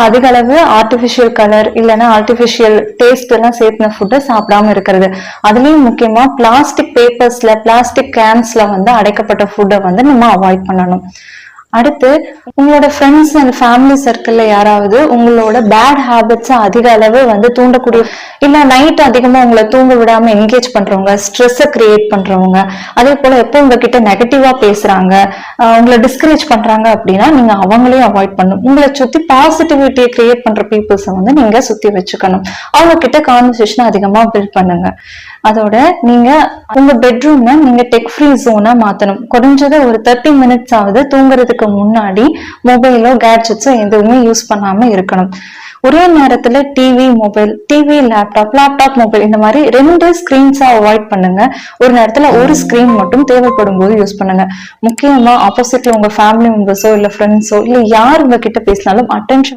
அதிக அளவு artificial colour இல்லைன்னா ஆர்டிபிஷியல் டேஸ்ட் எல்லாம் சேர்த்துன ஃபுட்டை சாப்பிடாம இருக்கிறது. அதுலயும் முக்கியமா பிளாஸ்டிக் பேப்பர்ஸ்ல பிளாஸ்டிக் கேன்ஸ்ல வந்து அடைக்கப்பட்ட ஃபுட்டை வந்து நம்ம அவாய்ட் பண்ணணும். அடுத்து உங்களோட ஃப்ரெண்ட்ஸ் அண்ட் ஃபேமிலி சர்க்கிள்ல யாராவது உங்களோட பேட் ஹேபிட்ஸ் அதிக அளவு வந்து தூண்டக்கூடிய இல்ல நைட் அதிகமா உங்களை தூங்க விடாம என்கேஜ் பண்றவங்க, ஸ்ட்ரெஸ் கிரியேட் பண்றவங்க, அதே போல எப்போ உங்ககிட்ட நெகட்டிவா பேசுறாங்க, உங்களை டிஸ்கரேஜ் பண்றாங்க அப்படின்னா நீங்க அவங்களையும் அவாய்ட் பண்ணணும். உங்களை சுத்தி பாசிட்டிவிட்டியை கிரியேட் பண்ற பீப்புள்ஸை வந்து நீங்க சுத்தி வச்சுக்கணும். அவங்க கிட்ட கான்வர்சேஷன் அதிகமா பில்ட் பண்ணுங்க. அதோட நீங்க உங்க பெட்ரூமை நீங்க டெக் ஃப்ரீ ஜோனா மாத்தணும். குறைஞ்சது ஒரு 30 மினிட்ஸ் ஆகுது தூங்குறதுக்கு முன்னாடி மொபைலோ கேட்ஜெட்ஸோ எதுவுமே யூஸ் பண்ணாம இருக்கணும். ஒரே நேரத்துல டிவி லேப்டாப் மொபைல் இந்த மாதிரி 2 ஸ்கிரீன்ஸா அவாய்ட் பண்ணுங்க. ஒரு நேரத்துல ஒரு ஸ்கிரீன் மட்டும் தேவைப்படும் போது யூஸ் பண்ணுங்க. முக்கியமா ஆப்போசிட்ல உங்க ஃபேமிலி மெம்பர்ஸோ இல்ல ஃப்ரெண்ட்ஸோ இல்ல யார் உங்ககிட்ட பேசினாலும் அட்டென்ஷன்